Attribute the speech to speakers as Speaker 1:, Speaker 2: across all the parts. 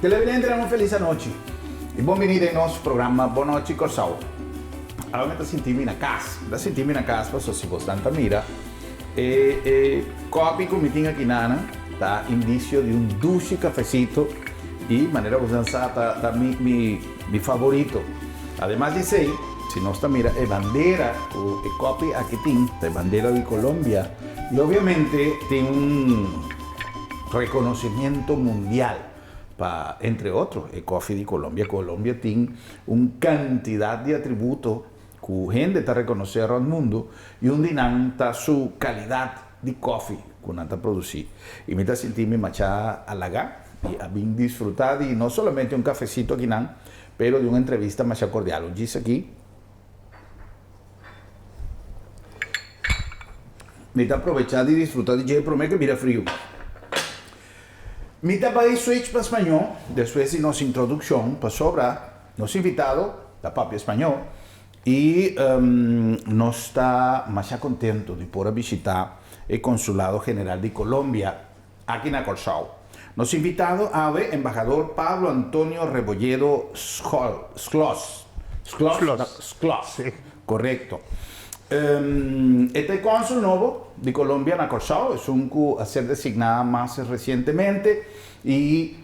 Speaker 1: Que le vengan una feliz noche e benvenuti al nostro programma Bonoci Corsau. Allora, mi sentimi in casa, posso si può tanta mira copi come tinga chinana, da indizio di un dulce cafecito y manera usada da mi favorito. Además de sei, si no está mira, es bandera o copi aquí tiene, de bandera de Colombia y obviamente tiene un reconocimiento mundial. Entre otros, el coffee de Colombia. Colombia tiene una cantidad de atributos que gente está reconociendo al mundo y un dinanta su calidad de coffee que está producido. Y me está sintiendo machada halagada y a bien disfrutar y no solamente un cafecito aquí, pero de una entrevista más cordial. Un dice aquí. Me está aprovechando y disfrutar de prometo que mira frío. Mi país switch para español, después de nuestra introducción, para sobrar, nos invitado, la papia español, y nos está más contento de poder visitar el Consulado General de Colombia, aquí en Corsau. Nos invitado a ver embajador Pablo Antonio Rebolledo Schloss. Sí. Correcto. Este cónsul nuevo de Colombia en Corsau es un que a ser designada más recientemente y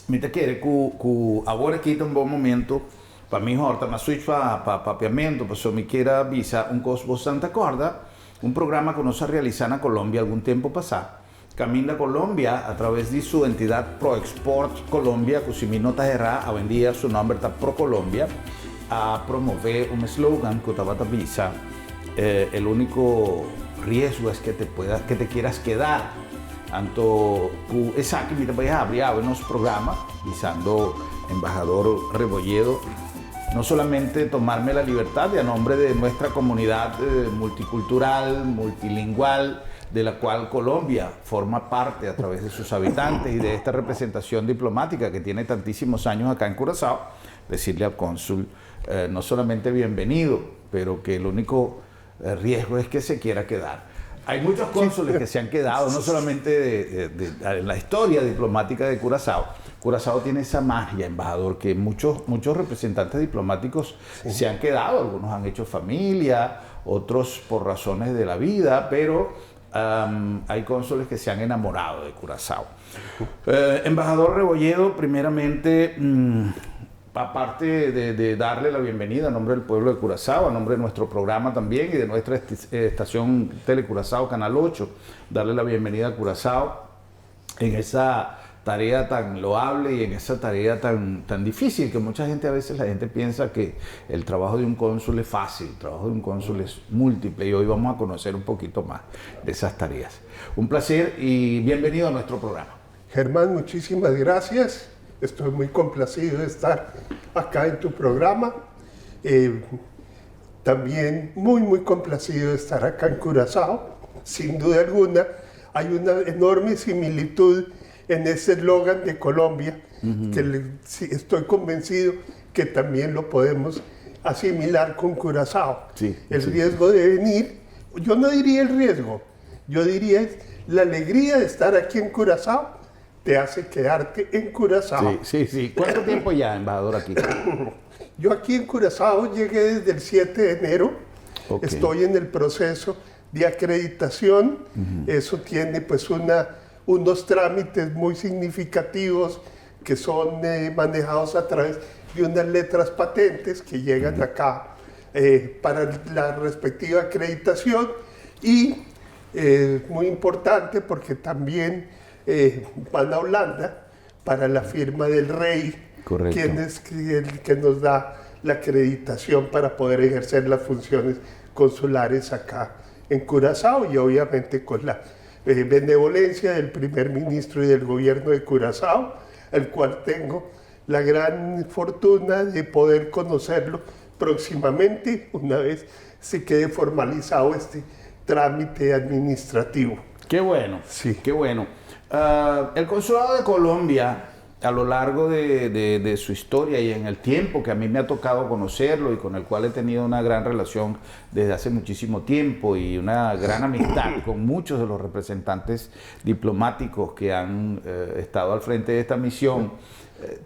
Speaker 1: me te quiere que ahora aquí un buen momento para mí ahorita me switch para papiamento, pues me quiera avisar un cosbo Santa Corda, un programa que nos ha realizado en Colombia algún tiempo pasado. Camina Colombia a través de su entidad ProExport Colombia, que si mi nota errada, hoy en día su nombre está Pro Colombia, a promover un slogan que estaba avisa. El único riesgo es que te quieras quedar. Tanto esa que me voy a abrir unos programas visando embajador Rebolledo, no solamente tomarme la libertad de a nombre de nuestra comunidad multicultural, multilingual, de la cual Colombia forma parte a través de sus habitantes y de esta representación diplomática que tiene tantísimos años acá en Curazao, decirle al cónsul no solamente bienvenido, pero que el único riesgo es que se quiera quedar. Hay muchos cónsules que se han quedado, no solamente en la historia diplomática de Curazao. Curazao tiene esa magia, embajador, que muchos representantes diplomáticos se han quedado. Algunos han hecho familia, otros por razones de la vida, pero hay cónsules que se han enamorado de Curazao. Embajador Rebolledo, primeramente, aparte de darle la bienvenida a nombre del pueblo de Curazao, a nombre de nuestro programa también y de nuestra estación Tele Curazao, Canal 8, darle la bienvenida a Curazao en esa tarea tan loable y en esa tarea tan difícil que mucha gente, a veces la gente piensa que el trabajo de un cónsul es fácil, el trabajo de un cónsul es múltiple y hoy vamos a conocer un poquito más de esas tareas. Un placer y bienvenido a nuestro programa.
Speaker 2: Germán, muchísimas gracias. Estoy muy complacido de estar acá en tu programa. También muy complacido de estar acá en Curazao. Sin duda alguna, hay una enorme similitud en ese eslogan de Colombia, que estoy convencido que también lo podemos asimilar con Curazao. El riesgo de venir, yo no diría el riesgo, yo diría la alegría de estar aquí en Curazao te hace quedarte en Curazao.
Speaker 1: Sí. ¿Cuánto tiempo ya, embajador, aquí?
Speaker 2: Yo aquí en Curazao llegué desde el 7 de enero. Okay. Estoy en el proceso de acreditación. Eso tiene pues unos trámites muy significativos que son manejados a través de unas letras patentes que llegan acá para la respectiva acreditación. Y muy importante porque también van a Holanda para la firma del rey, quien es el que nos da la acreditación para poder ejercer las funciones consulares acá en Curazao y obviamente con la benevolencia del primer ministro y del gobierno de Curazao, el cual tengo la gran fortuna de poder conocerlo próximamente una vez se quede formalizado este trámite administrativo.
Speaker 1: Qué bueno,
Speaker 2: sí.
Speaker 1: Qué bueno. El Consulado de Colombia a lo largo de su historia y en el tiempo que a mí me ha tocado conocerlo y con el cual he tenido una gran relación desde hace muchísimo tiempo y una gran amistad con muchos de los representantes diplomáticos que han estado al frente de esta misión,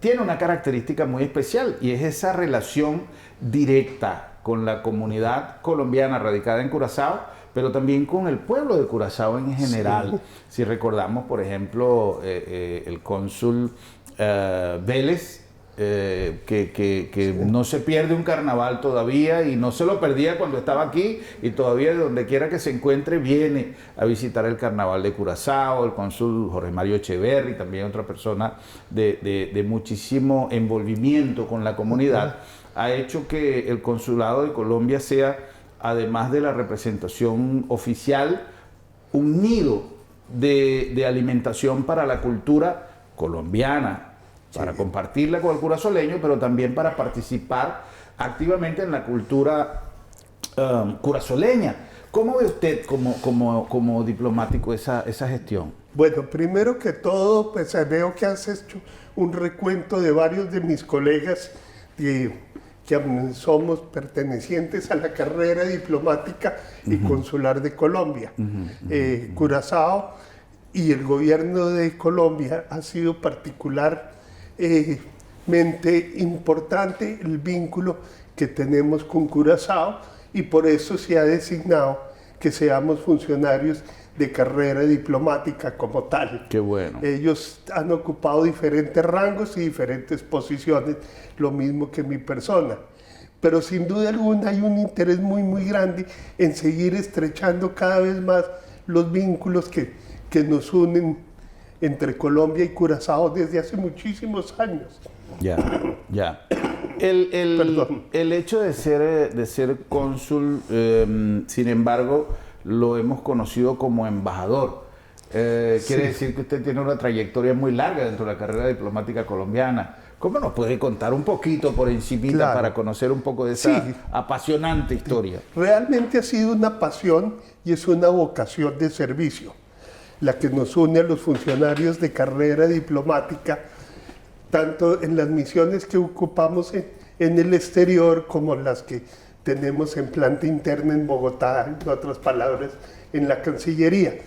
Speaker 1: tiene una característica muy especial y es esa relación directa con la comunidad colombiana radicada en Curazao, pero también con el pueblo de Curazao en general. Sí. Si recordamos, por ejemplo, el cónsul Vélez, que no se pierde un carnaval todavía y no se lo perdía cuando estaba aquí y todavía de donde quiera que se encuentre viene a visitar el carnaval de Curazao, el cónsul Jorge Mario Echeverry, también otra persona de muchísimo envolvimiento con la comunidad, ha hecho que el consulado de Colombia sea, además de la representación oficial, un nido de alimentación para la cultura colombiana, para compartirla con el curazoleño, pero también para participar activamente en la cultura curazoleña. ¿Cómo ve usted como diplomático esa gestión?
Speaker 2: Bueno, primero que todo, pues veo que has hecho un recuento de varios de mis colegas que somos pertenecientes a la carrera diplomática y consular de Colombia. Curazao y el gobierno de Colombia ha sido particularmente importante el vínculo que tenemos con Curazao y por eso se ha designado que seamos funcionarios de carrera diplomática como tal.
Speaker 1: Qué bueno.
Speaker 2: Ellos han ocupado diferentes rangos y diferentes posiciones, lo mismo que mi persona. Pero sin duda alguna hay un interés muy grande en seguir estrechando cada vez más los vínculos que nos unen entre Colombia y Curazao desde hace muchísimos años.
Speaker 1: Ya. El hecho de ser cónsul, sin embargo, lo hemos conocido como embajador. Quiere decir que usted tiene una trayectoria muy larga dentro de la carrera diplomática colombiana. ¿Cómo nos puede contar un poquito por encimita para conocer un poco de esa apasionante historia?
Speaker 2: Realmente ha sido una pasión y es una vocación de servicio la que nos une a los funcionarios de carrera diplomática, tanto en las misiones que ocupamos en el exterior como las que tenemos en planta interna en Bogotá, en otras palabras, en la Cancillería.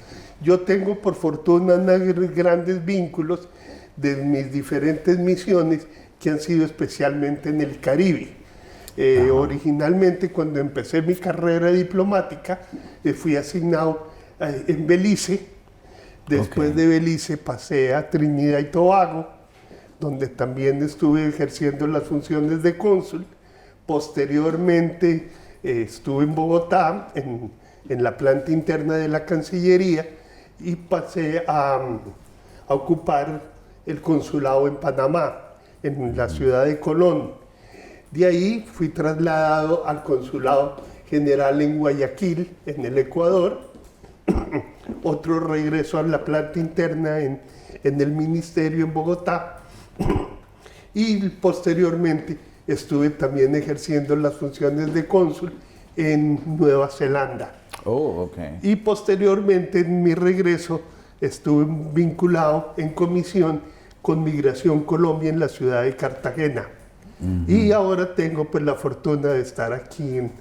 Speaker 2: Yo tengo por fortuna grandes vínculos de mis diferentes misiones que han sido especialmente en el Caribe. Originalmente, cuando empecé mi carrera diplomática, fui asignado en Belice. Después de Belice pasé a Trinidad y Tobago, donde también estuve ejerciendo las funciones de cónsul. Posteriormente estuve en Bogotá, en la planta interna de la Cancillería, y pasé a ocupar el consulado en Panamá, en la ciudad de Colón. De ahí fui trasladado al consulado general en Guayaquil, en el Ecuador. Otro regreso a la planta interna en el ministerio en Bogotá. Y posteriormente estuve también ejerciendo las funciones de cónsul en Nueva Zelanda. Y posteriormente, en mi regreso, estuve vinculado en comisión con Migración Colombia en la ciudad de Cartagena. Y ahora tengo pues la fortuna de estar aquí en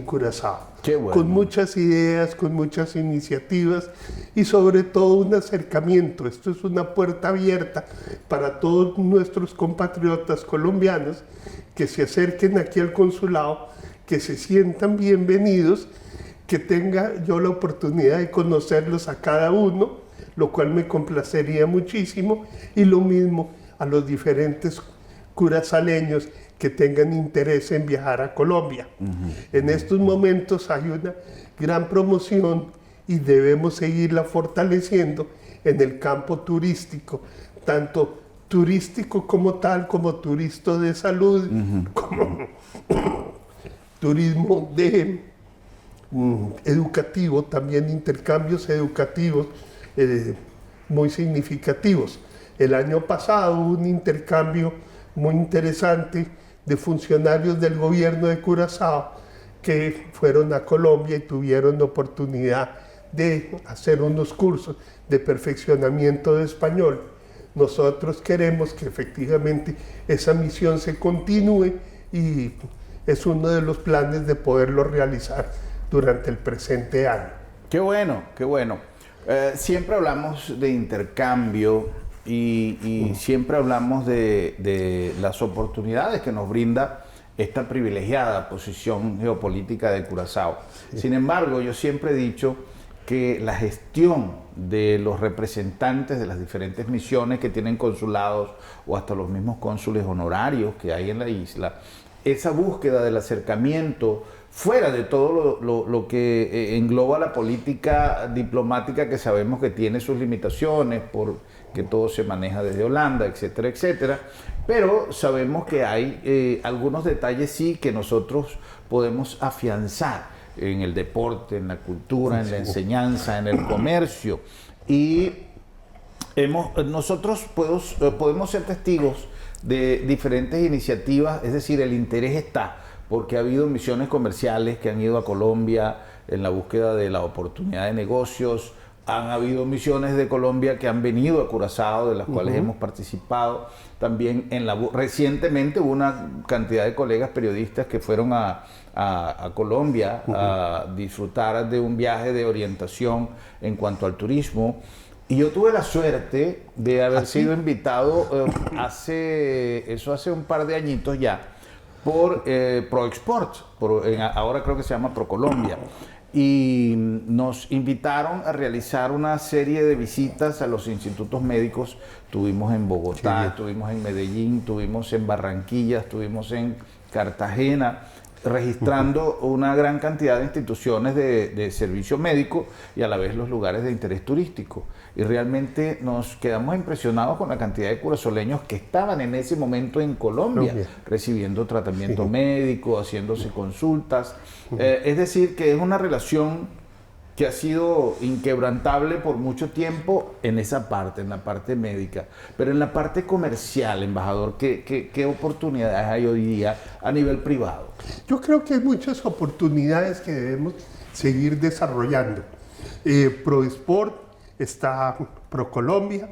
Speaker 2: Curazao.
Speaker 1: Qué bueno.
Speaker 2: Con muchas ideas, con muchas iniciativas y sobre todo un acercamiento. Esto es una puerta abierta para todos nuestros compatriotas colombianos que se acerquen aquí al consulado, que se sientan bienvenidos, que tenga yo la oportunidad de conocerlos a cada uno, lo cual me complacería muchísimo, y lo mismo a los diferentes curazaleños que tengan interés en viajar a Colombia. En estos momentos hay una gran promoción y debemos seguirla fortaleciendo en el campo turístico, tanto turístico como tal, como turismo de salud, como turismo educativo, también intercambios educativos muy significativos. El año pasado hubo un intercambio muy interesante de funcionarios del gobierno de Curazao que fueron a Colombia y tuvieron oportunidad de hacer unos cursos de perfeccionamiento de español. nosotros queremos que efectivamente esa misión se continúe y es uno de los planes de poderlo realizar durante el presente año.
Speaker 1: Qué bueno, qué bueno. Siempre hablamos de intercambio y siempre hablamos de las oportunidades que nos brinda esta privilegiada posición geopolítica de Curazao. Sí. Sin embargo, yo siempre he dicho que la gestión de los representantes de las diferentes misiones que tienen consulados o hasta los mismos cónsules honorarios que hay en la isla, esa búsqueda del acercamiento fuera de todo lo que engloba la política diplomática, que sabemos que tiene sus limitaciones porque todo se maneja desde Holanda, etcétera, etcétera, pero sabemos que hay algunos detalles sí que nosotros podemos afianzar en el deporte, en la cultura, en la enseñanza, en el comercio, y nosotros podemos ser testigos de diferentes iniciativas, es decir, el interés está, porque ha habido misiones comerciales que han ido a Colombia en la búsqueda de la oportunidad de negocios, han habido misiones de Colombia que han venido a Curazao, de las cuales hemos participado. También recientemente hubo una cantidad de colegas periodistas que fueron a Colombia a disfrutar de un viaje de orientación en cuanto al turismo. Y yo tuve la suerte de haber sido invitado hace un par de añitos ya por ProExport, ahora creo que se llama ProColombia. Y nos invitaron a realizar una serie de visitas a los institutos médicos. Estuvimos en Bogotá, estuvimos en Medellín, estuvimos en Barranquilla, estuvimos en Cartagena, registrando una gran cantidad de instituciones de servicio médico y a la vez los lugares de interés turístico. Y realmente nos quedamos impresionados con la cantidad de curazoleños que estaban en ese momento en Colombia, recibiendo tratamiento médico, haciéndose consultas. Es decir, que es una relación que ha sido inquebrantable por mucho tiempo en esa parte, en la parte médica. Pero en la parte comercial, embajador, ¿qué oportunidades hay hoy día a nivel privado?
Speaker 2: Yo creo que hay muchas oportunidades que debemos seguir desarrollando. ProExport está, ProColombia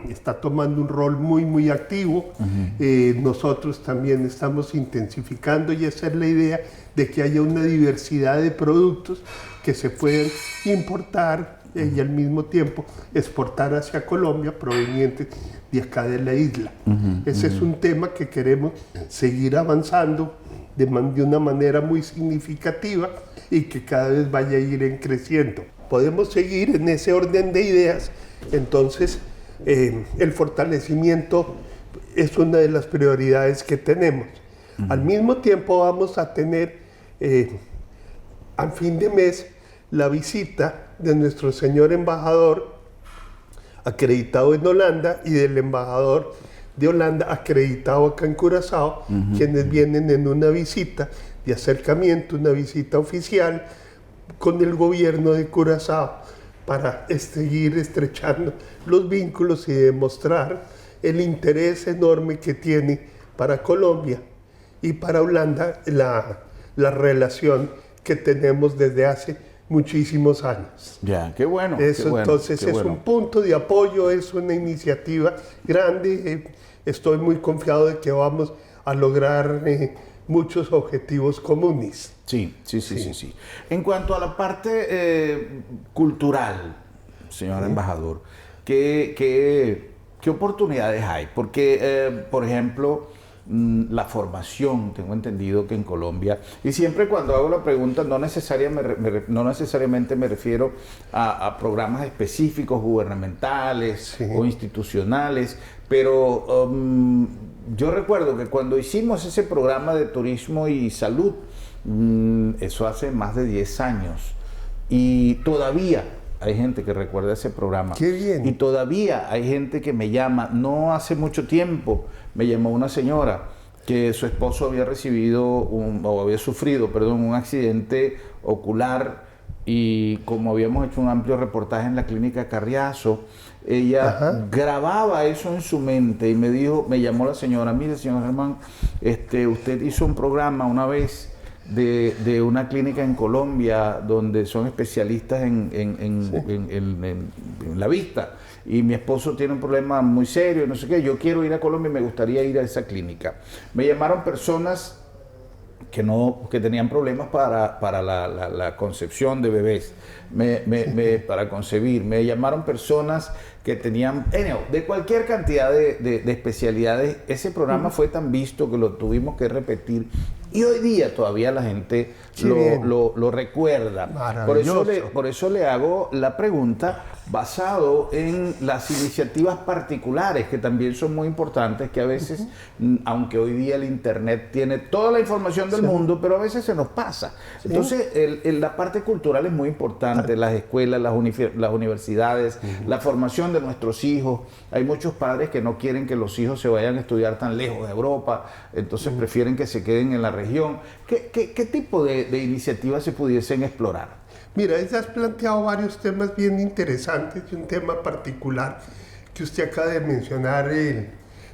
Speaker 2: está tomando un rol muy activo. Nosotros también estamos intensificando, y esa es la idea, de que haya una diversidad de productos que se pueden importar y al mismo tiempo exportar hacia Colombia provenientes de acá de la isla. Ese es un tema que queremos seguir avanzando de una manera muy significativa y que cada vez vaya a ir creciendo. Podemos seguir en ese orden de ideas. Entonces, el fortalecimiento es una de las prioridades que tenemos. Al mismo tiempo vamos a tener al fin de mes la visita de nuestro señor embajador acreditado en Holanda y del embajador de Holanda acreditado acá en Curazao, quienes vienen en una visita de acercamiento, una visita oficial con el gobierno de Curazao para seguir estrechando los vínculos y demostrar el interés enorme que tiene para Colombia y para Holanda la relación que tenemos desde hace muchísimos años.
Speaker 1: Ya, qué bueno.
Speaker 2: Eso,
Speaker 1: qué bueno,
Speaker 2: entonces
Speaker 1: qué
Speaker 2: es
Speaker 1: bueno.
Speaker 2: un punto de apoyo, es una iniciativa grande. Estoy muy confiado de que vamos a lograr muchos objetivos comunes.
Speaker 1: Sí. En cuanto a la parte cultural, señor embajador, ¿qué oportunidades hay? Porque, por ejemplo, la formación, tengo entendido que en Colombia, y siempre cuando hago la pregunta no necesariamente me refiero a programas específicos gubernamentales o institucionales, pero yo recuerdo que cuando hicimos ese programa de turismo y salud, eso hace más de 10 años, y todavía hay gente que recuerda ese programa.
Speaker 2: ¡Qué bien!
Speaker 1: Y todavía hay gente que me llama. No hace mucho tiempo me llamó una señora que su esposo había sufrido un accidente ocular, y como habíamos hecho un amplio reportaje en la clínica Carriazo, ella grababa eso en su mente y me llamó la señora: mire, señor Germán, usted hizo un programa una vez de una clínica en Colombia donde son especialistas en la vista. Y mi esposo tiene un problema muy serio, no sé qué. Yo quiero ir a Colombia y me gustaría ir a esa clínica. Me llamaron personas que tenían problemas para la concepción de bebés, para concebir. Me llamaron personas que tenían, de cualquier cantidad de especialidades. Ese programa fue tan visto que lo tuvimos que repetir. Y hoy día todavía la gente lo recuerda. Por eso le hago la pregunta basado en las iniciativas particulares, que también son muy importantes, que a veces, aunque hoy día el Internet tiene toda la información del mundo, pero a veces se nos pasa. Entonces, la parte cultural es muy importante, las escuelas, las universidades, la formación de nuestros hijos. Hay muchos padres que no quieren que los hijos se vayan a estudiar tan lejos de Europa, entonces prefieren que se queden en la región. ¿Qué tipo de iniciativas se pudiesen explorar?
Speaker 2: Mira, has planteado varios temas bien interesantes y un tema particular que usted acaba de mencionar,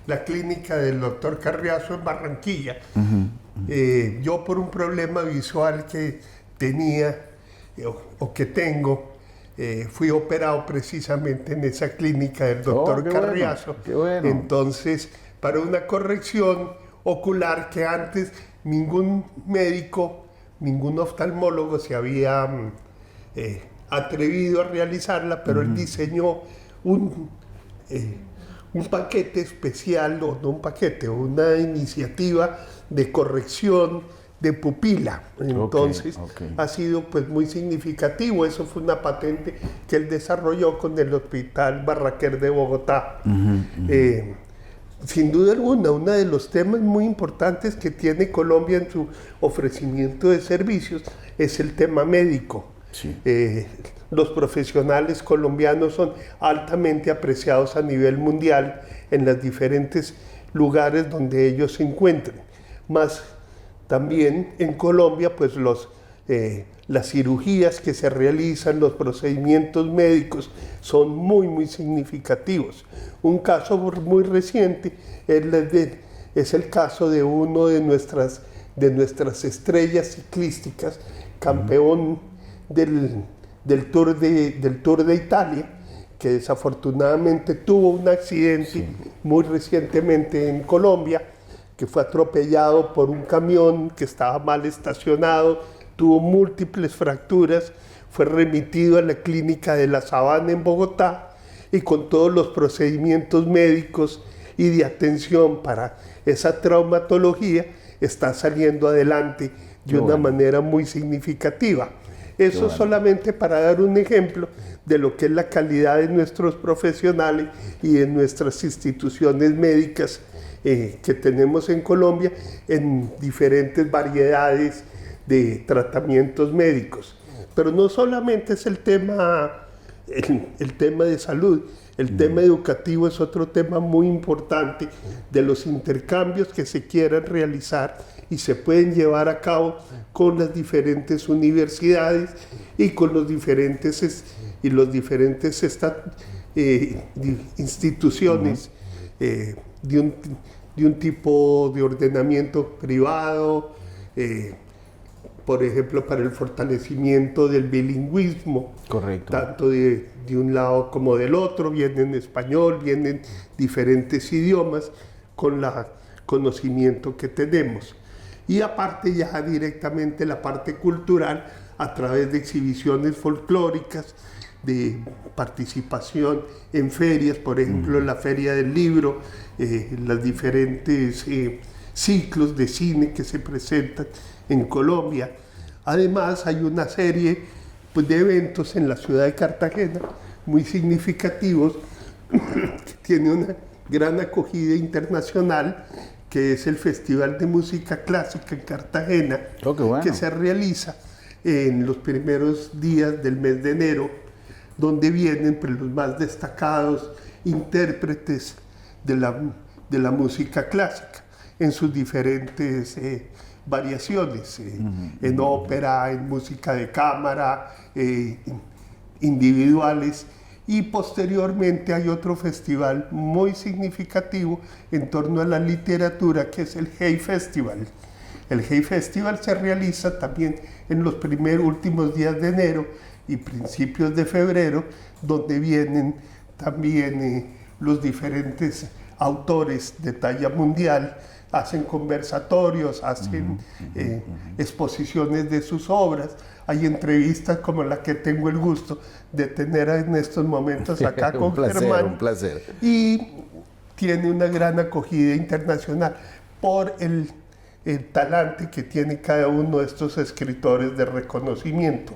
Speaker 2: la clínica del doctor Carriazo en Barranquilla. Yo por un problema visual que tenía o que tengo, fui operado precisamente en esa clínica del doctor Carriazo.
Speaker 1: Qué bueno.
Speaker 2: Entonces, para una corrección ocular que antes ningún médico, ningún oftalmólogo se había atrevido a realizarla, pero él diseñó un paquete especial, o no un paquete, una iniciativa de corrección de pupila. Entonces ha sido pues muy significativo. Eso fue una patente que él desarrolló con el Hospital Barraquer de Bogotá. Sin duda alguna, uno de los temas muy importantes que tiene Colombia en su ofrecimiento de servicios es el tema médico.
Speaker 1: Sí.
Speaker 2: Los profesionales colombianos son altamente apreciados a nivel mundial en los diferentes lugares donde ellos se encuentren. Más también en Colombia, pues las cirugías que se realizan, los procedimientos médicos son muy significativos. Un caso muy reciente es el caso de uno de nuestras estrellas ciclísticas, campeón del Tour de Italia, que desafortunadamente tuvo un accidente muy recientemente en Colombia, que fue atropellado por un camión que estaba mal estacionado, tuvo múltiples fracturas, fue remitido a la clínica de La Sabana en Bogotá, y con todos los procedimientos médicos y de atención para esa traumatología está saliendo adelante de una manera muy significativa. Eso solamente para dar un ejemplo de lo que es la calidad de nuestros profesionales y de nuestras instituciones médicas que tenemos en Colombia en diferentes variedades de tratamientos médicos. Pero no solamente es el tema de salud, el tema educativo es otro tema muy importante de los intercambios que se quieran realizar y se pueden llevar a cabo con las diferentes universidades y con los diferentes instituciones de un tipo de ordenamiento privado, por ejemplo, para el fortalecimiento del bilingüismo.
Speaker 1: Correcto.
Speaker 2: Tanto de un lado como del otro, vienen español, vienen diferentes idiomas con el conocimiento que tenemos. Y aparte ya directamente la parte cultural a través de exhibiciones folclóricas, de participación en ferias, por ejemplo la Feria del Libro, los diferentes ciclos de cine que se presentan en Colombia. Además hay una serie pues, de eventos en la ciudad de Cartagena muy significativos que tiene una gran acogida internacional, que es el Festival de Música Clásica en Cartagena, que se realiza en los primeros días del mes de enero, donde vienen pues, los más destacados intérpretes de la música clásica en sus diferentes variaciones, en ópera, en música de cámara, individuales. Y posteriormente hay otro festival muy significativo en torno a la literatura, que es el Hey Festival. El Hey Festival se realiza también en los últimos días de enero y principios de febrero, donde vienen también los diferentes autores de talla mundial, hacen conversatorios, hacen exposiciones de sus obras. Hay entrevistas como la que tengo el gusto de tener en estos momentos acá con Germán.
Speaker 1: Un placer.
Speaker 2: Y tiene una gran acogida internacional por el talante que tiene cada uno de estos escritores de reconocimiento.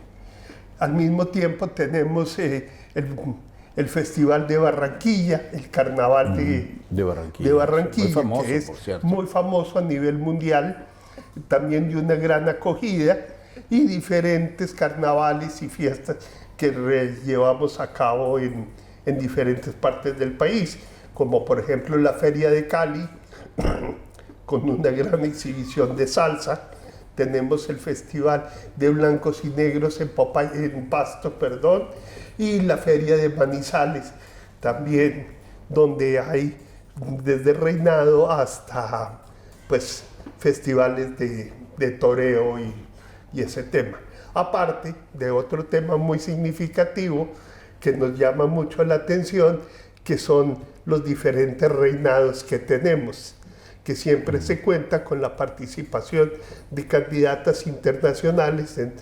Speaker 2: Al mismo tiempo tenemos el Festival de Barranquilla, el Carnaval de Barranquilla,
Speaker 1: muy famoso,
Speaker 2: que es
Speaker 1: por cierto,
Speaker 2: muy famoso a nivel mundial, también de una gran acogida, y diferentes carnavales y fiestas que llevamos a cabo en diferentes partes del país, como por ejemplo la Feria de Cali, con una gran exhibición de salsa. Tenemos el Festival de Blancos y Negros en Pasto, y la Feria de Manizales, también, donde hay desde reinado hasta pues festivales de toreo y ese tema. Aparte de otro tema muy significativo que nos llama mucho la atención, que son los diferentes reinados que tenemos, que siempre se cuenta con la participación de candidatas internacionales en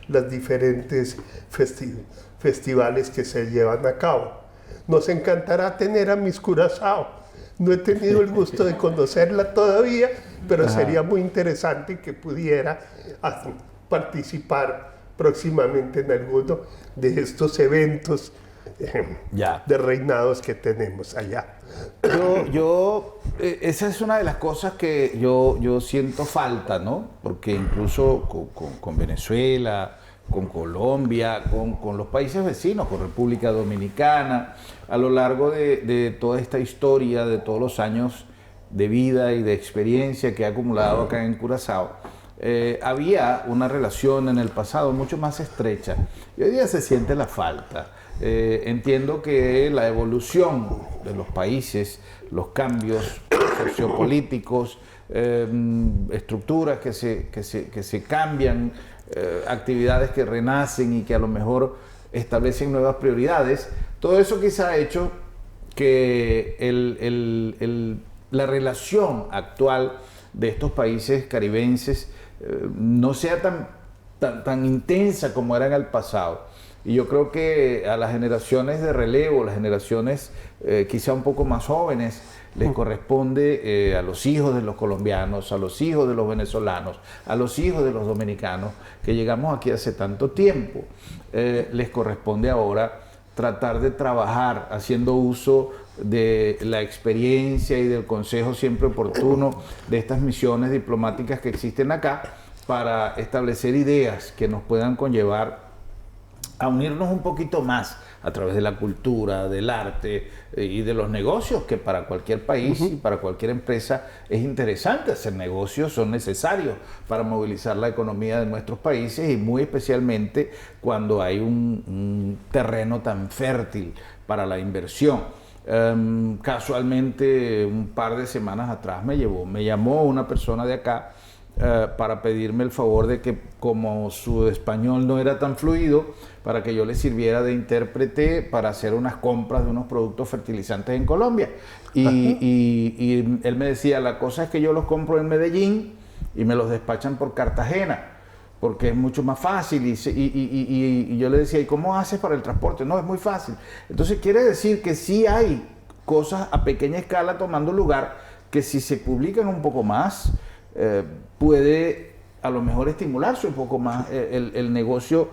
Speaker 2: los diferentes festivales que se llevan a cabo. Nos encantará tener a Miss Curazao. No he tenido el gusto de conocerla todavía, pero sería muy interesante que pudiera participar próximamente en alguno de estos eventos de reinados que tenemos allá.
Speaker 1: Esa es una de las cosas que yo siento falta, ¿no? Porque incluso con Venezuela, con Colombia, con los países vecinos, con República Dominicana, a lo largo de toda esta historia, de todos los años de vida y de experiencia que he acumulado acá en Curazao, había una relación en el pasado mucho más estrecha y hoy día se siente la falta. Entiendo que la evolución de los países, los cambios sociopolíticos, estructuras que se cambian, actividades que renacen y que a lo mejor establecen nuevas prioridades, todo eso quizá ha hecho que la relación actual de estos países caribenses no sea tan intensa como era en el pasado. Y yo creo que a las generaciones de relevo, las generaciones quizá un poco más jóvenes, les corresponde a los hijos de los colombianos, a los hijos de los venezolanos, a los hijos de los dominicanos, que llegamos aquí hace tanto tiempo, les corresponde ahora tratar de trabajar haciendo uso de la experiencia y del consejo siempre oportuno de estas misiones diplomáticas que existen acá para establecer ideas que nos puedan conllevar a unirnos un poquito más a través de la cultura, del arte y de los negocios, que para cualquier país y para cualquier empresa es interesante hacer negocios, son necesarios para movilizar la economía de nuestros países y muy especialmente cuando hay un terreno tan fértil para la inversión. Casualmente, un par de semanas atrás me llamó una persona de acá para pedirme el favor de que, como su español no era tan fluido, para que yo le sirviera de intérprete para hacer unas compras de unos productos fertilizantes en Colombia. Y él me decía, la cosa es que yo los compro en Medellín y me los despachan por Cartagena, porque es mucho más fácil. Y yo le decía, ¿y cómo haces para el transporte? No, es muy fácil. Entonces quiere decir que sí hay cosas a pequeña escala tomando lugar, que si se publican un poco más, puede a lo mejor estimularse un poco más el negocio,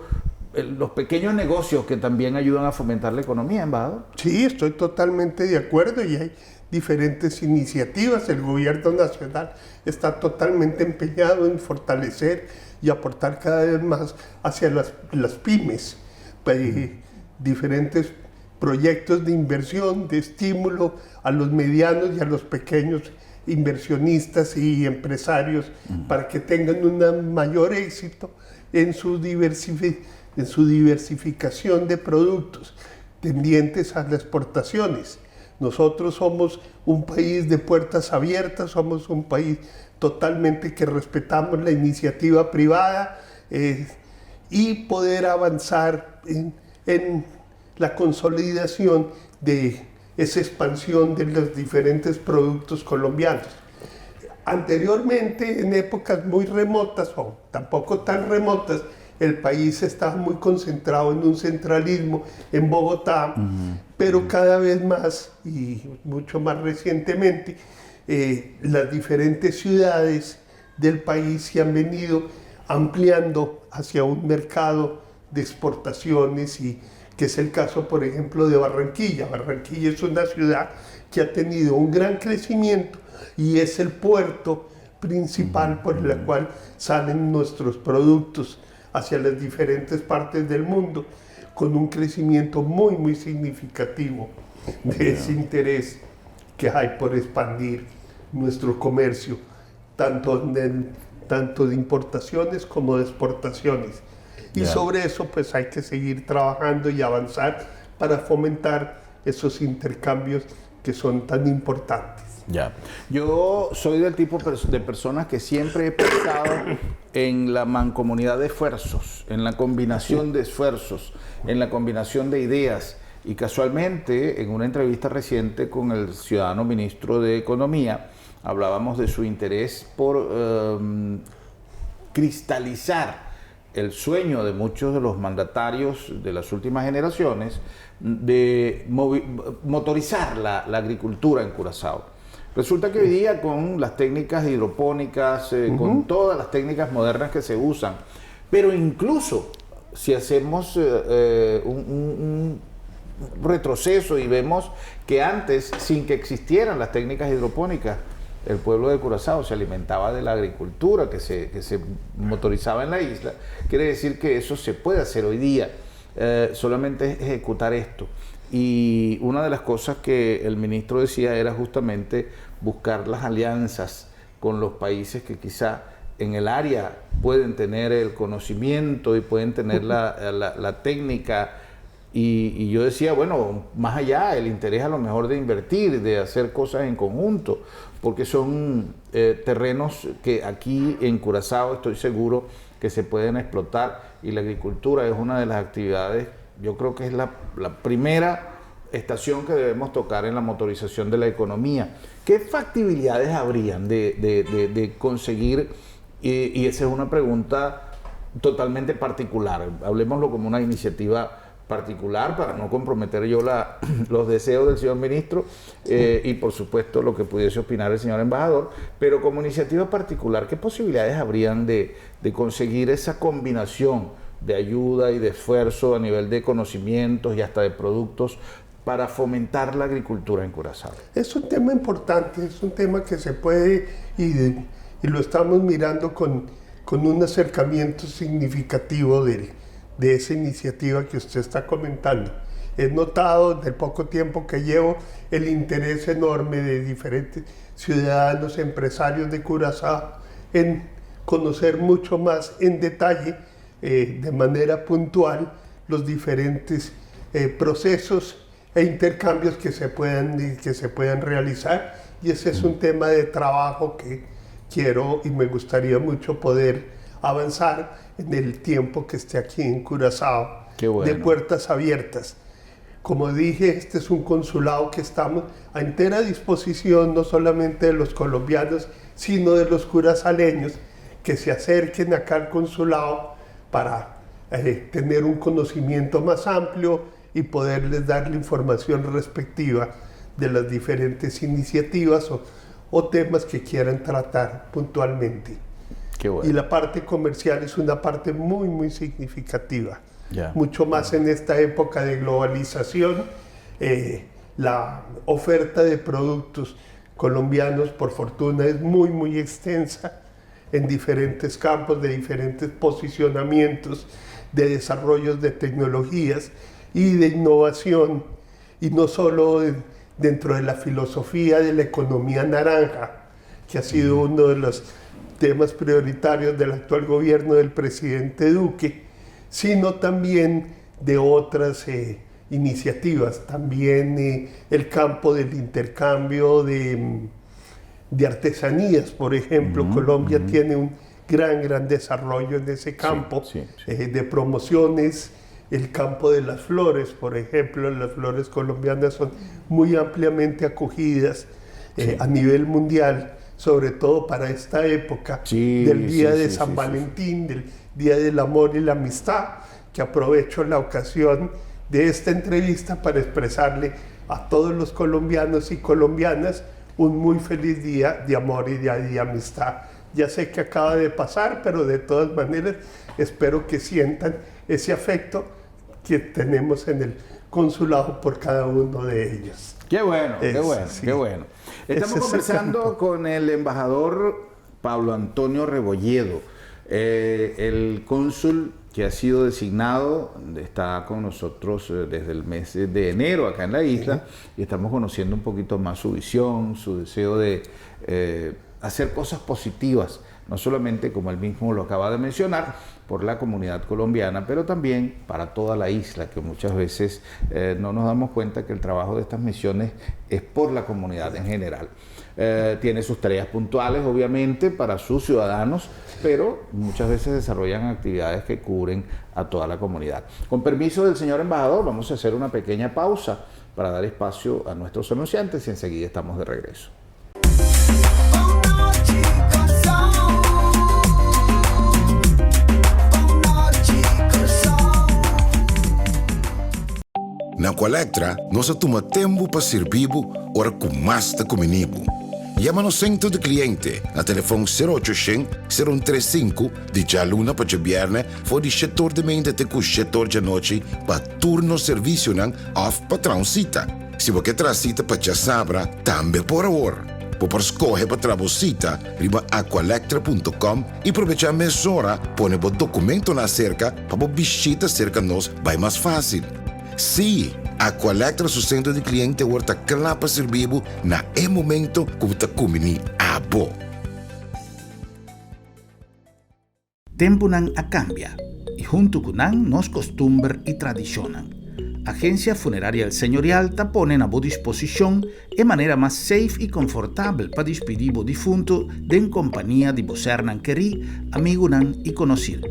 Speaker 1: los pequeños negocios que también ayudan a fomentar la economía, embajador.
Speaker 2: Sí, estoy totalmente de acuerdo y hay diferentes iniciativas. El gobierno nacional está totalmente empeñado en fortalecer y aportar cada vez más hacia las pymes, diferentes proyectos de inversión, de estímulo a los medianos y a los pequeños inversionistas y empresarios para que tengan un mayor éxito en su diversificación de productos tendientes a las exportaciones, Nosotros somos un país de puertas abiertas, somos un país totalmente que respetamos la iniciativa privada y poder avanzar en la consolidación de esa expansión de los diferentes productos colombianos. Anteriormente, en épocas muy remotas o tampoco tan remotas, el país estaba muy concentrado en un centralismo en Bogotá, pero cada vez más y mucho más recientemente, las diferentes ciudades del país se han venido ampliando hacia un mercado de exportaciones y que es el caso, por ejemplo, de Barranquilla. Barranquilla es una ciudad que ha tenido un gran crecimiento y es el puerto principal por el cual salen nuestros productos hacia las diferentes partes del mundo, con un crecimiento muy, muy significativo de ese interés que hay por expandir nuestro comercio, tanto de importaciones como de exportaciones. Y sobre eso pues hay que seguir trabajando y avanzar para fomentar esos intercambios que son tan importantes.
Speaker 1: Ya. Yo soy del tipo de personas que siempre he pensado en la mancomunidad de esfuerzos, en la combinación de esfuerzos, en la combinación de ideas. Y casualmente, en una entrevista reciente con el ciudadano ministro de Economía, hablábamos de su interés por cristalizar el sueño de muchos de los mandatarios de las últimas generaciones de motorizar la agricultura en Curazao. Resulta que hoy día con las técnicas hidropónicas, con todas las técnicas modernas que se usan, pero incluso si hacemos un retroceso y vemos que antes, sin que existieran las técnicas hidropónicas, el pueblo de Curazao se alimentaba de la agricultura que se motorizaba en la isla, quiere decir que eso se puede hacer hoy día, solamente es ejecutar esto. Y una de las cosas que el ministro decía era justamente buscar las alianzas con los países que quizá en el área pueden tener el conocimiento y pueden tener la técnica. Y yo decía, bueno, más allá, el interés a lo mejor de invertir, de hacer cosas en conjunto, porque son terrenos que aquí en Curazao estoy seguro que se pueden explotar, y la agricultura es una de las actividades, yo creo que es la primera estación que debemos tocar en la motorización de la economía. ¿Qué factibilidades habrían de conseguir? Y esa es una pregunta totalmente particular, hablemoslo como una iniciativa particular para no comprometer yo los deseos del señor ministro y por supuesto lo que pudiese opinar el señor embajador, pero como iniciativa particular, ¿qué posibilidades habrían de conseguir esa combinación de ayuda y de esfuerzo a nivel de conocimientos y hasta de productos para fomentar la agricultura en Curazao?
Speaker 2: Es un tema importante, es un tema que se puede y lo estamos mirando con un acercamiento significativo de esa iniciativa que usted está comentando. He notado en el poco tiempo que llevo el interés enorme de diferentes ciudadanos, empresarios de Curazao en conocer mucho más en detalle, de manera puntual, los diferentes procesos e intercambios que se puedan realizar, y ese es un tema de trabajo que quiero y me gustaría mucho poder avanzar en el tiempo que esté aquí en Curazao. Qué bueno. De puertas abiertas. Como dije, este es un consulado que estamos a entera disposición, no solamente de los colombianos, sino de los curazaleños que se acerquen acá al consulado para tener un conocimiento más amplio y poderles dar la información respectiva de las diferentes iniciativas o temas que quieran tratar puntualmente. Qué bueno. Y la parte comercial es una parte muy, muy significativa. Mucho más en esta época de globalización. La oferta de productos colombianos, por fortuna, es muy, muy extensa en diferentes campos, de diferentes posicionamientos, de desarrollos de tecnologías y de innovación, y no solo dentro de la filosofía de la economía naranja, que ha sido uno de los temas prioritarios del actual gobierno del presidente Duque, sino también de otras iniciativas. También el campo del intercambio de artesanías, por ejemplo. Colombia tiene un gran desarrollo en ese campo, de promociones. El campo de las flores, por ejemplo, las flores colombianas son muy ampliamente acogidas a nivel mundial, sobre todo para esta época del Día de San Valentín, del Día del Amor y la Amistad, que aprovecho la ocasión de esta entrevista para expresarle a todos los colombianos y colombianas un muy feliz día de amor y de amistad. Ya sé que acaba de pasar, pero de todas maneras espero que sientan ese afecto que tenemos en el consulado por cada uno de ellos.
Speaker 1: Qué bueno. Estamos conversando con el embajador Pablo Antonio Rebolledo, el cónsul que ha sido designado, está con nosotros desde el mes de enero acá en la isla, y estamos conociendo un poquito más su visión, su deseo de hacer cosas positivas, no solamente, como él mismo lo acaba de mencionar, por la comunidad colombiana, pero también para toda la isla, que muchas veces no nos damos cuenta que el trabajo de estas misiones es por la comunidad en general. Tiene sus tareas puntuales, obviamente, para sus ciudadanos, pero muchas veces desarrollan actividades que cubren a toda la comunidad. Con permiso del señor embajador, vamos a hacer una pequeña pausa para dar espacio a nuestros anunciantes y enseguida estamos de regreso.
Speaker 3: Na Colectra, nós toma tempo para servir ora com mais de comigo. Llama no centro de cliente na telefone 0800-035 de jaluna para viernes for de setor de mente até o setor de noite para turno serviço não off patrão cita. Se você traz cita para já sabra, também por hora. Por escolher para trabalhar, riba aqualectra.com e aproveitar a mesura, põe o documento na cerca para visita cerca nós vai mais fácil. Sim, a Colectra su centro de cliente horta clapa servibo na momento como ta kumini abo.
Speaker 4: Tempo nan a cambia y junto con nan nos costumbre y tradicionan. Agencia Funeraria El Señorial ta ponen a bo disposición de manera más safe y confortable para despedir bo difunto de en compañía de voser nan querí, amigo nan y conocido.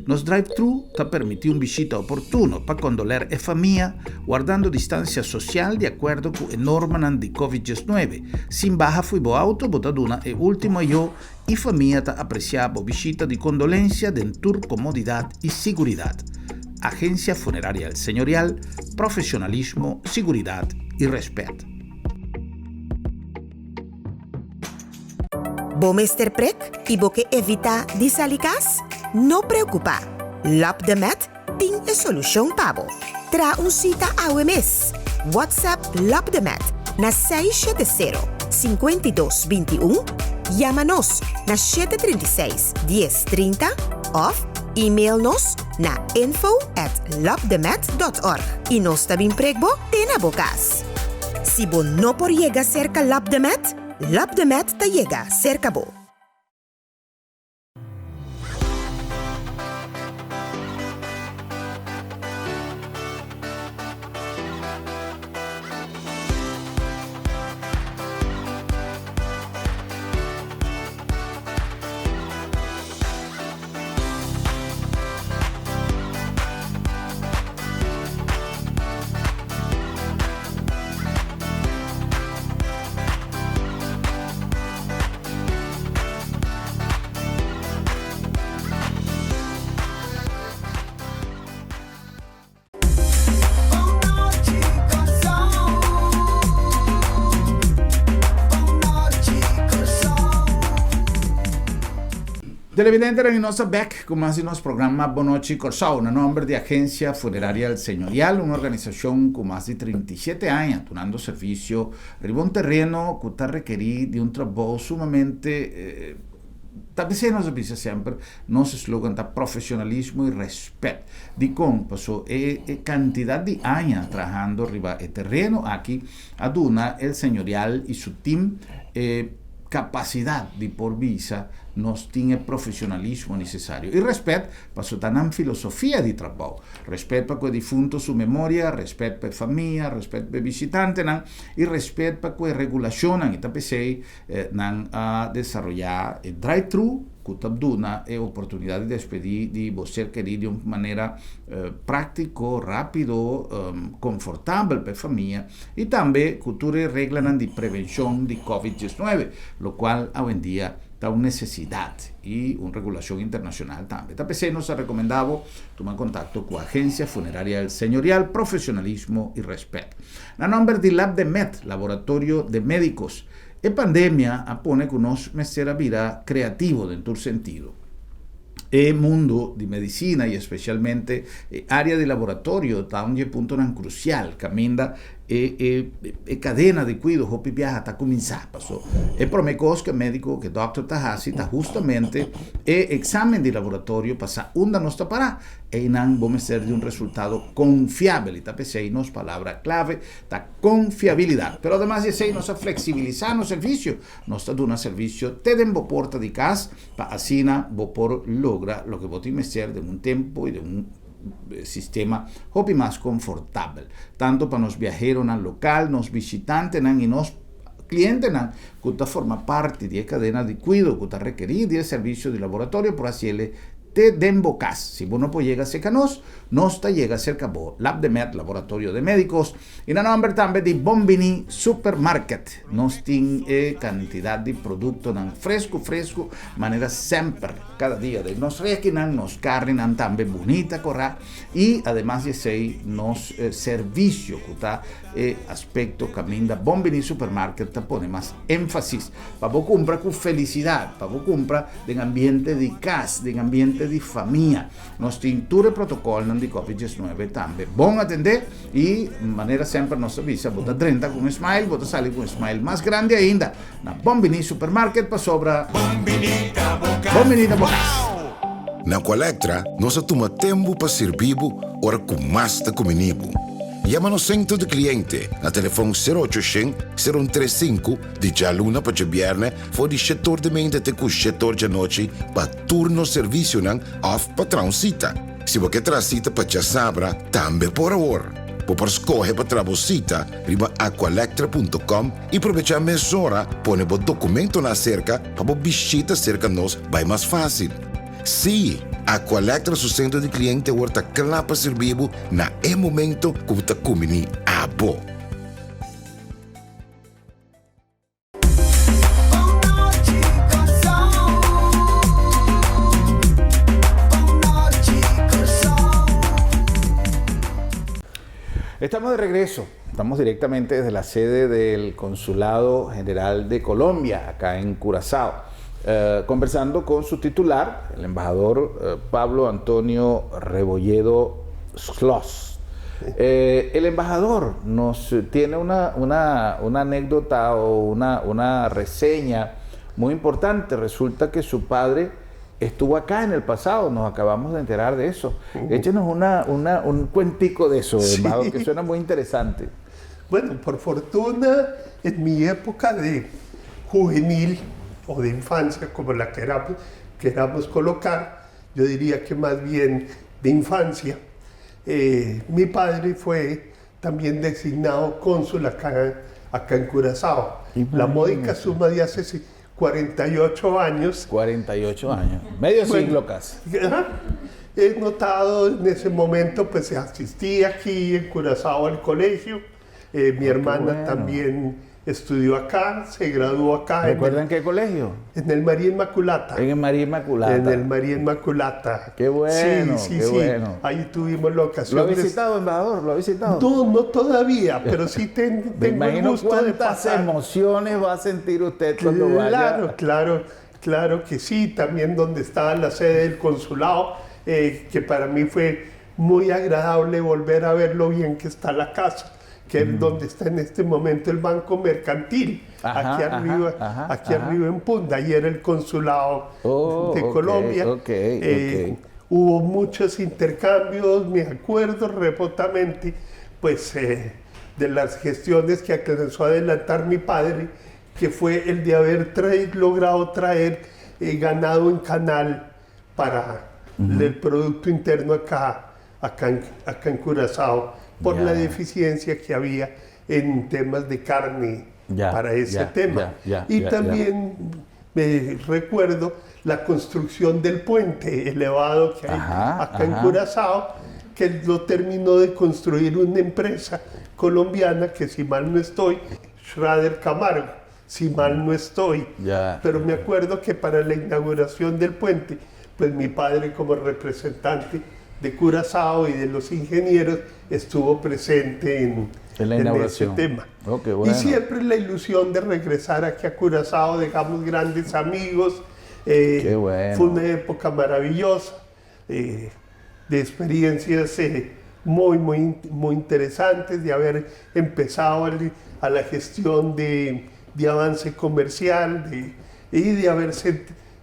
Speaker 4: Nos drive-thru te permite un visita oportuno para condoler a familia, guardando distancia social de acuerdo con la norma de COVID-19. Sin baja fui bo auto, botaduna e último yo y familia te apreciaba visita de condolencia dentro comodidad y seguridad. Agencia Funeraria El Señorial, profesionalismo, seguridad y respeto.
Speaker 5: Bomester prek y boque evita disalicas? No preocupa. LabDemet tiene solución pabo. Tra un cita a OMS. WhatsApp LabDemet na 670-5221. Llámanos na 736-1030 of e-mailnos na info@labdemet.org. Y nos tabin pregbo tena bocas. Si bo no por llega cerca LabDemet, LabDemet te llega cerca bo.
Speaker 1: Televidente Reynosa Beck, como así nos programa Bonochi Corsao, un nombre de Agencia Funeraria El Señorial, una organización con más de 37 años, donando servicio arriba un terreno que está requerido de un trabajo sumamente, tal vez nos avisa siempre, nos eslogan de profesionalismo y respeto. De cómo pasó cantidad de años trabajando arriba el terreno aquí, aduna El Señorial y su team,
Speaker 4: capacidad de por visa, nos tiene profesionalismo necesario. Y respeto para su tan filosofía de trabajo. Respeto para que difunto su memoria, respeto para familia, respeto para visitante, y respeto para que regulación y tapesei a desarrollar el drive-thru, que tabduna oportunidad de despedir de você querer de una manera práctico, rápido, confortable para familia, y también cultura reglas de prevención de COVID-19, lo cual hoy en día da una necesidad y una regulación internacional también. TPC nos ha recomendado tomar contacto con la Agencia Funeraria del Señorial, Profesionalismo y Respeto. La nombre de Lab de Med, Laboratorio de Médicos. La pandemia pone que nos meser a vida creativo dentro del sentido. El mundo de medicina y especialmente área de laboratorio está un punto tan crucial, camina cadena de cuidado, hopi viaja está comenzando, pasó. Promecos que médico, que doctor Tahasi, está justamente examen de laboratorio pasa onda nos para e nan vamos ser de un resultado confiable. TPC nos palabra clave, ta confiabilidad. Pero además de eso, nos flexibilizar el servicio, nos da un servicio te den porta de casa, para así por logra lo que vos tienes ser de un tiempo y de un sistema más confortable, tanto para los viajeros al local, los visitantes y los clientes que forma parte de la cadena de cuidado que requiere del servicio de laboratorio, por así te den bocas. Si vos no puedes llegar cerca nos te llega cerca vos. Lab de Med, Laboratorio de Médicos. Y la nombre también de Bombini Supermarket. Nos tiene cantidad de productos fresco, manera siempre, cada día. De nos requinan, nos carnen también bonita, corra. Y además de ese, nos servicio, que está aspecto camina. Bombini Supermarket te pone más énfasis. Para vos comprar con felicidad, para vos comprar en ambiente de casa, en ambiente de familia. Nos tinture protocolo de COVID-19 también. Bon atender y de manera siempre nos avisa, vota 30 con smile, vota sale con smile más grande ainda. Na Bombini Supermarket para sobra. Bombinita Bocas.
Speaker 3: Na Colectra, nós toma tempo para servir ora com mais da comunibo. Llama no centro de cliente na telefone 0800-035 de já luna para viernes for de setor de mente até com setor de noite para turno serviço não off patrão cita. Se você quer cita para já sabra, também por hora. Por escolher para trabalhar riba aqualectra.com e aproveitar a mesura, põe o documento na cerca para visita cerca nós vai mais fácil. Sim, a Colectra su centro de cliente horta clapa servivo na momento que está comini a bo.
Speaker 1: Estamos de regreso, estamos directamente desde la sede del Consulado General de Colombia, acá en Curazao. Conversando con su titular, el embajador Pablo Antonio Rebolledo Schloss. El embajador nos tiene una anécdota o una reseña muy importante. Resulta que su padre estuvo acá en el pasado, nos acabamos de enterar de eso. Échenos un cuentico de eso, sí, embajador, que suena muy interesante.
Speaker 2: Bueno, por fortuna, en mi época de juvenil, o de infancia, como la queramos colocar, yo diría que más bien de infancia. Mi padre fue también designado cónsul acá en Curazao. La módica suma de hace 48 años.
Speaker 1: 48 años, medio siglo casi.
Speaker 2: He notado en ese momento, pues asistí aquí en Curazao al colegio. Mi hermana también estudió acá, se graduó acá.
Speaker 1: ¿Recuerdan qué colegio?
Speaker 2: En el María Inmaculata.
Speaker 1: En el María Inmaculata.
Speaker 2: En el María Inmaculata.
Speaker 1: Qué bueno,
Speaker 2: sí,
Speaker 1: qué bueno.
Speaker 2: Ahí tuvimos la ocasión.
Speaker 1: ¿Lo ha visitado, embajador? ¿Lo ha visitado?
Speaker 2: No todavía, pero sí tengo el gusto de pasar.
Speaker 1: Emociones va a sentir usted cuando vaya.
Speaker 2: Claro que sí. También donde estaba la sede del consulado, que para mí fue muy agradable volver a ver lo bien que está la casa, que es donde está en este momento el Banco Mercantil, aquí arriba en Punta, y era el consulado de Colombia. Hubo muchos intercambios, me acuerdo remotamente, pues de las gestiones que alcanzó a adelantar mi padre, que fue el de haber logrado traer ganado en canal para el Producto Interno acá en Curazao, por la deficiencia que había en temas de carne para ese tema. Y también me recuerdo la construcción del puente elevado que hay acá en Curazao, que lo terminó de construir una empresa colombiana que, si mal no estoy, Schrader Camargo, si mal no estoy. Pero me acuerdo que para la inauguración del puente, pues mi padre, como representante de Curazao y de los ingenieros, estuvo presente en ese tema.
Speaker 1: Bueno.
Speaker 2: Y siempre la ilusión de regresar aquí a Curazao, dejamos grandes amigos.
Speaker 1: Bueno.
Speaker 2: Fue una época maravillosa, de experiencias muy interesantes, de haber empezado a la gestión de avance comercial y de haber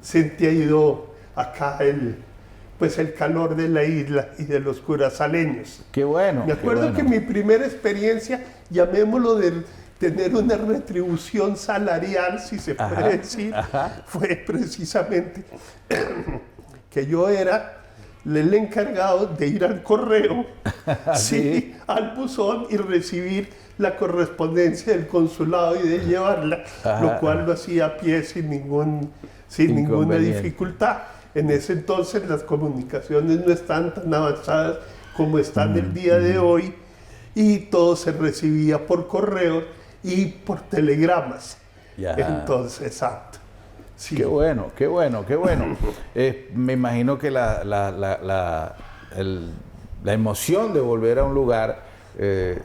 Speaker 2: sentido acá el calor de la isla y de los curazaleños.
Speaker 1: Qué bueno.
Speaker 2: Me acuerdo que mi primera experiencia, llamémoslo de tener una retribución salarial, si se puede decir, fue precisamente que yo era el encargado de ir al correo, al buzón, y recibir la correspondencia del consulado y de llevarla, lo cual lo hacía a pie sin ninguna dificultad. En ese entonces las comunicaciones no están tan avanzadas como están el día de hoy, y todo se recibía por correo y por telegramas. Entonces, exacto. Sí.
Speaker 1: Qué bueno. Me imagino que la emoción de volver a un lugar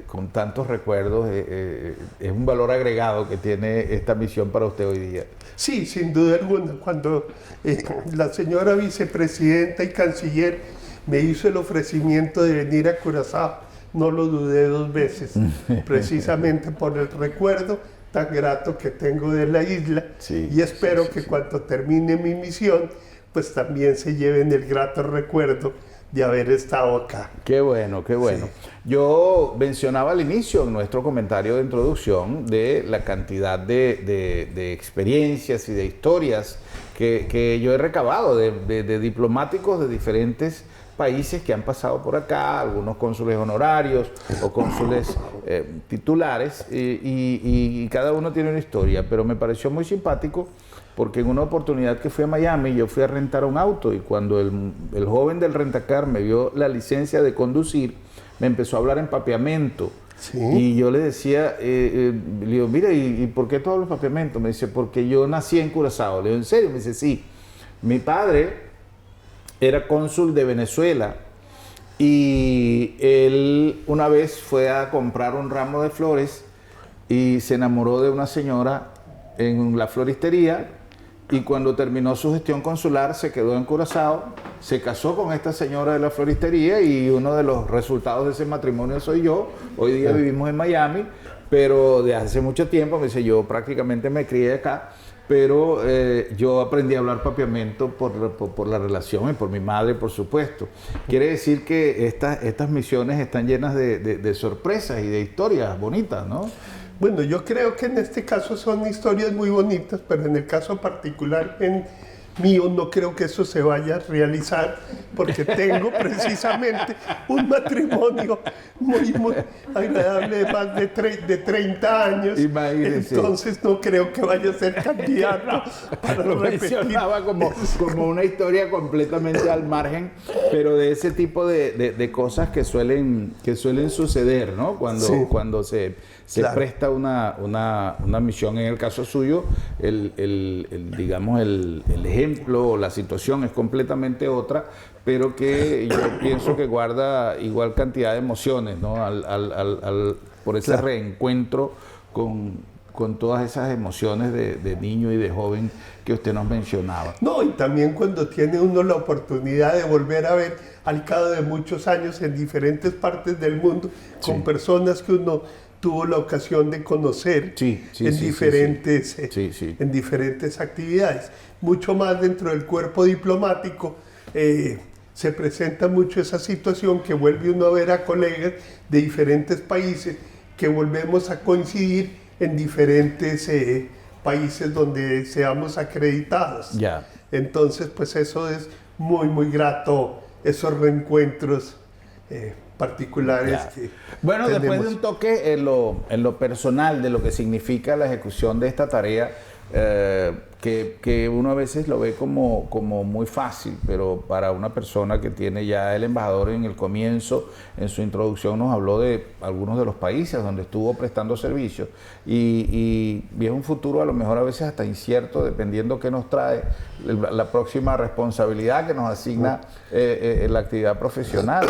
Speaker 1: con tantos recuerdos es un valor agregado que tiene esta misión para usted hoy día.
Speaker 2: Sí, sin duda alguna. Cuando la señora vicepresidenta y canciller me hizo el ofrecimiento de venir a Curazao, no lo dudé dos veces, precisamente por el recuerdo tan grato que tengo de la isla, y espero que cuando termine mi misión, pues también se lleven el grato recuerdo de haber estado acá.
Speaker 1: Qué bueno. Sí. Yo mencionaba al inicio, en nuestro comentario de introducción, de la cantidad de experiencias y de historias que yo he recabado de diplomáticos de diferentes países que han pasado por acá, algunos cónsules honorarios o cónsules titulares, y cada uno tiene una historia, pero me pareció muy simpático porque en una oportunidad que fui a Miami, yo fui a rentar un auto, y cuando el joven del rentacar me vio la licencia de conducir, me empezó a hablar en papiamento.
Speaker 2: ¿Sí?
Speaker 1: Y yo le decía, le digo, mira, ¿y por qué todos los papiamentos? Me dice, porque yo nací en Curazao. Le digo, ¿en serio? Me dice, sí. Mi padre era cónsul de Venezuela, y él una vez fue a comprar un ramo de flores y se enamoró de una señora en la floristería, y cuando terminó su gestión consular se quedó en Curazao, se casó con esta señora de la floristería, y uno de los resultados de ese matrimonio soy yo. Hoy día vivimos en Miami, pero de hace mucho tiempo, me dice, yo prácticamente me crié acá, pero yo aprendí a hablar papiamento por la relación y por mi madre, por supuesto. Quiere decir que estas misiones están llenas de sorpresas y de historias bonitas, ¿no?
Speaker 2: Bueno, yo creo que en este caso son historias muy bonitas, pero en el caso particular mío no creo que eso se vaya a realizar, porque tengo precisamente un matrimonio muy agradable de más de 30 años.
Speaker 1: Imagínese.
Speaker 2: Entonces no creo que vaya a ser candidato para
Speaker 1: lo
Speaker 2: repetir.
Speaker 1: Mencionaba como una historia completamente al margen, pero de ese tipo de cosas que suelen suceder, ¿no? Cuando se presta una misión. En el caso suyo, digamos, el ejemplo o la situación es completamente otra, pero que yo pienso que guarda igual cantidad de emociones, ¿no? Por ese reencuentro con todas esas emociones de niño y de joven que usted nos mencionaba.
Speaker 2: No, y también cuando tiene uno la oportunidad de volver a ver al cabo de muchos años en diferentes partes del mundo, con personas que uno tuvo la ocasión de conocer en diferentes actividades. Mucho más dentro del cuerpo diplomático se presenta mucho esa situación que vuelve uno a ver a colegas de diferentes países, que volvemos a coincidir en diferentes países donde seamos acreditados.
Speaker 1: Ya.
Speaker 2: Entonces, pues eso es muy, muy grato, esos reencuentros particulares que
Speaker 1: bueno,
Speaker 2: tenemos.
Speaker 1: después de un toque en lo personal de lo que significa la ejecución de esta tarea, que uno a veces lo ve como muy fácil, pero para una persona que tiene ya el embajador en el comienzo, en su introducción nos habló de algunos de los países donde estuvo prestando servicios y es un futuro a lo mejor a veces hasta incierto, dependiendo qué nos trae la próxima responsabilidad que nos asigna la actividad profesional.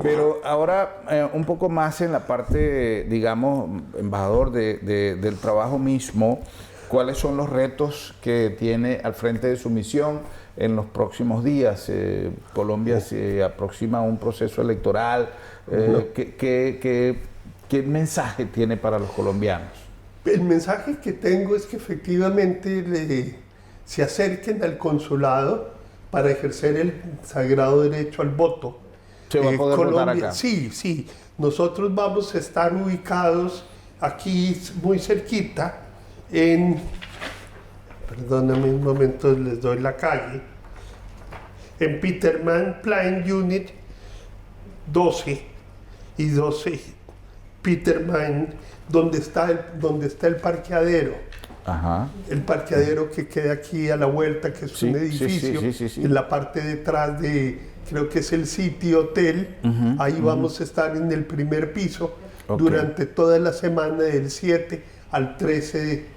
Speaker 1: Pero ahora un poco más en la parte, digamos, embajador, del trabajo mismo. ¿Cuáles son los retos que tiene al frente de su misión en los próximos días? Colombia se aproxima a un proceso electoral. ¿Qué mensaje tiene para los colombianos?
Speaker 2: El mensaje que tengo es que efectivamente se acerquen al consulado para ejercer el sagrado derecho al voto.
Speaker 1: ¿Se va a poder votar acá?
Speaker 2: Sí, sí. Nosotros vamos a estar ubicados aquí muy cerquita perdóname un momento, les doy la calle, en Peterman Plain Unit 12 y 12 Peterman, donde está el parqueadero.
Speaker 1: Ajá.
Speaker 2: El parqueadero que queda aquí a la vuelta, que es un edificio, en la parte detrás creo que es el City Hotel. Ahí vamos a estar en el primer piso durante toda la semana del 7 al 13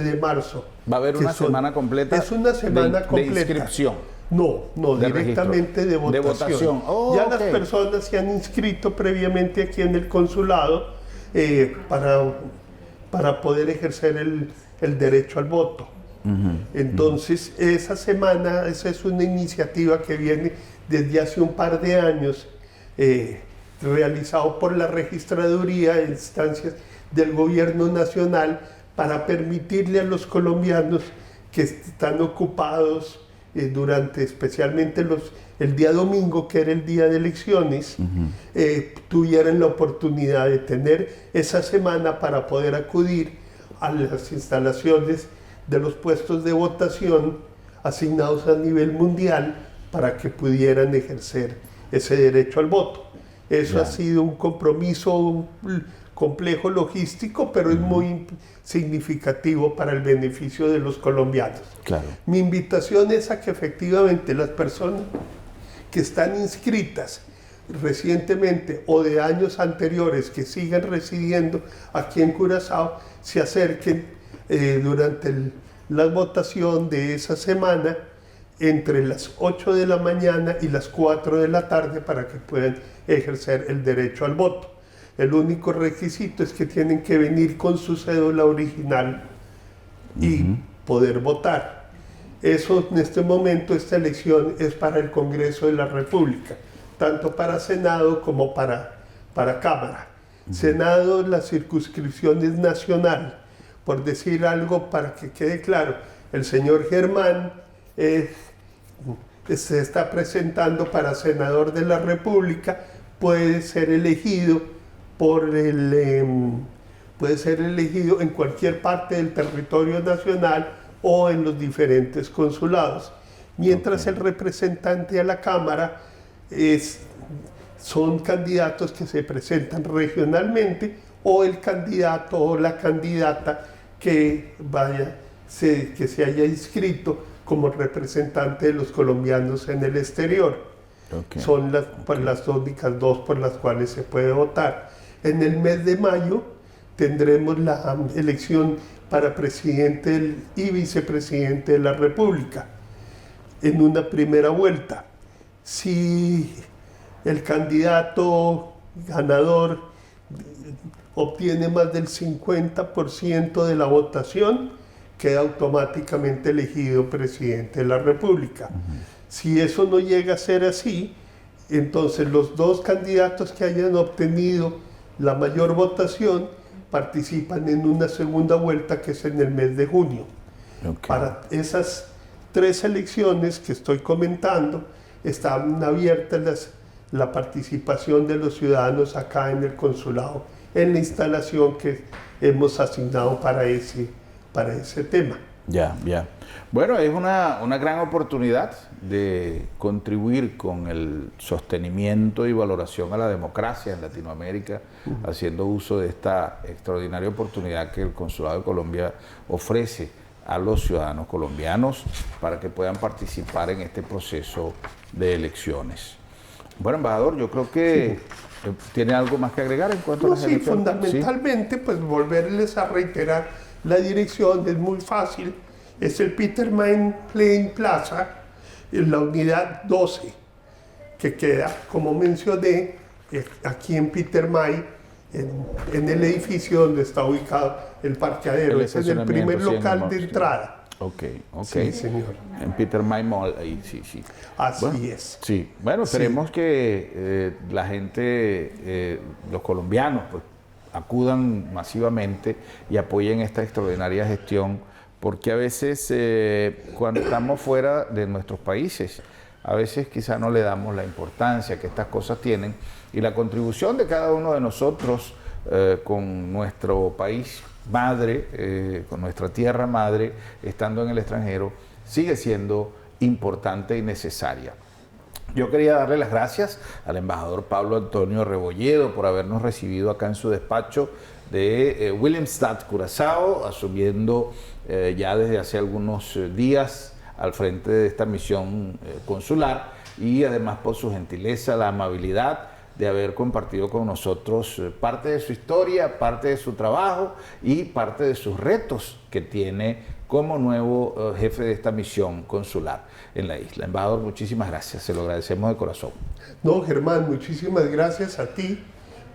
Speaker 2: de marzo.
Speaker 1: ¿Va a haber una semana completa?
Speaker 2: Es una semana completa.
Speaker 1: ¿De inscripción?
Speaker 2: No, directamente de votación.
Speaker 1: De votación.
Speaker 2: Ya las personas se han inscrito previamente aquí en el consulado para poder ejercer el derecho al voto. Entonces, esa es una iniciativa que viene desde hace un par de años, realizado por la registraduría en instancias del gobierno nacional, para permitirle a los colombianos que están ocupados durante especialmente el día domingo, que era el día de elecciones, tuvieran la oportunidad de tener esa semana para poder acudir a las instalaciones de los puestos de votación asignados a nivel mundial para que pudieran ejercer ese derecho al voto. Eso ha sido un compromiso complejo logístico, pero es muy significativo para el beneficio de los colombianos.
Speaker 1: Claro.
Speaker 2: Mi invitación es a que efectivamente las personas que están inscritas recientemente o de años anteriores que sigan residiendo aquí en Curazao se acerquen durante la votación de esa semana entre las 8 de la mañana y las 4 de la tarde para que puedan ejercer el derecho al voto. El único requisito es que tienen que venir con su cédula original y poder votar. Eso en este momento, esta elección es para el Congreso de la República, tanto para Senado como para Cámara. Senado, la circunscripción es nacional. Por decir algo para que quede claro, el señor Germán se está presentando para senador de la República, puede ser elegido en cualquier parte del territorio nacional o en los diferentes consulados. Mientras el representante a la Cámara son candidatos que se presentan regionalmente, o el candidato o la candidata que se haya inscrito como representante de los colombianos en el exterior. Son las únicas dos por las cuales se puede votar. En el mes de mayo tendremos la elección para presidente y vicepresidente de la República en una primera vuelta. Si el candidato ganador obtiene más del 50% de la votación, queda automáticamente elegido presidente de la República. Si eso no llega a ser así, entonces los dos candidatos que hayan obtenido la mayor votación participan en una segunda vuelta que es en el mes de junio. Para esas tres elecciones que estoy comentando, están abiertas la participación de los ciudadanos acá en el consulado, en la instalación que hemos asignado para para ese tema.
Speaker 1: Ya. Bueno, es una gran oportunidad de contribuir con el sostenimiento y valoración a la democracia en Latinoamérica, haciendo uso de esta extraordinaria oportunidad que el Consulado de Colombia ofrece a los ciudadanos colombianos para que puedan participar en este proceso de elecciones. Bueno, embajador, yo creo que tiene algo más que agregar en cuanto a las elecciones.
Speaker 2: Fundamentalmente, pues volverles a reiterar la dirección, es muy fácil, es el Peter May Plain Plaza, en la unidad 12, que queda, como mencioné, aquí en Peter May, en el edificio donde está ubicado el parqueadero, es en el primer local de entrada.
Speaker 1: Ok.
Speaker 2: Sí, señor.
Speaker 1: En Peter May Mall, ahí, sí.
Speaker 2: Así es.
Speaker 1: Sí, bueno, esperemos que la gente, los colombianos, pues, acudan masivamente y apoyen esta extraordinaria gestión, porque a veces cuando estamos fuera de nuestros países, a veces quizá no le damos la importancia que estas cosas tienen, y la contribución de cada uno de nosotros con nuestro país madre, con nuestra tierra madre, estando en el extranjero, sigue siendo importante y necesaria. Yo quería darle las gracias al embajador Pablo Antonio Rebolledo por habernos recibido acá en su despacho de Willemstad, Curazao, asumiendo ya desde hace algunos días al frente de esta misión consular, y además por su gentileza, la amabilidad de haber compartido con nosotros parte de su historia, parte de su trabajo y parte de sus retos que tiene como nuevo jefe de esta misión consular en la isla. Embajador, muchísimas gracias, se lo agradecemos de corazón.
Speaker 2: No, Germán, muchísimas gracias a ti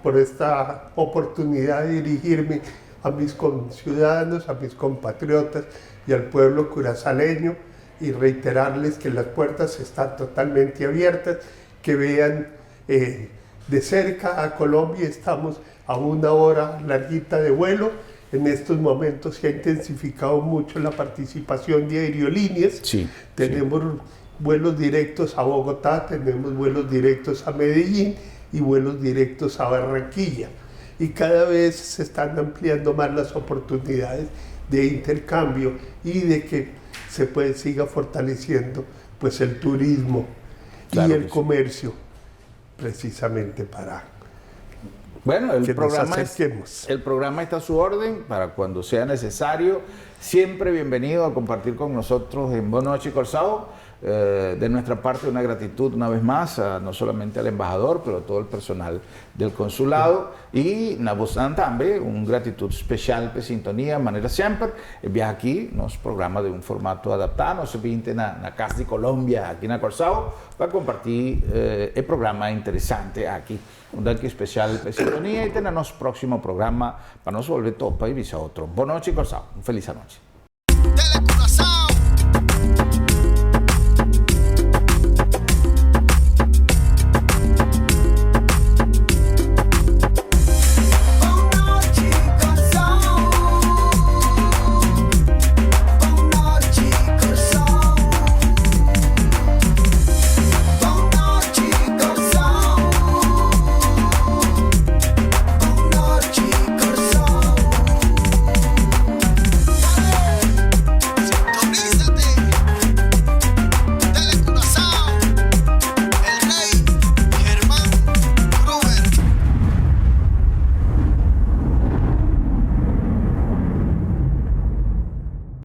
Speaker 2: por esta oportunidad de dirigirme a mis conciudadanos, a mis compatriotas y al pueblo curazaleño, y reiterarles que las puertas están totalmente abiertas, que vean de cerca a Colombia. Estamos a 1 hora larguita de vuelo. En estos momentos se ha intensificado mucho la participación de aerolíneas.
Speaker 1: Sí,
Speaker 2: tenemos vuelos directos a Bogotá, tenemos vuelos directos a Medellín y vuelos directos a Barranquilla. Y cada vez se están ampliando más las oportunidades de intercambio y de que siga fortaleciendo pues el turismo y el comercio, precisamente para
Speaker 1: bueno, el
Speaker 2: que
Speaker 1: programa está a su orden para cuando sea necesario. Siempre bienvenido a compartir con nosotros en Boa Noche Curazao. De nuestra parte, una gratitud una vez más, no solamente al embajador, pero a todo el personal del consulado. Y na Busan también, un gratitud especial por sintonía, de manera siempre. El viaje aquí nos programa de un formato adaptado, nos vinte en la Casa de Colombia, aquí en Curazao, para compartir el programa interesante aquí. Un danke especial por sintonía y tenemos próximo programa para nos volver todo país a otro. Boa Noche Curazao, un feliz noche.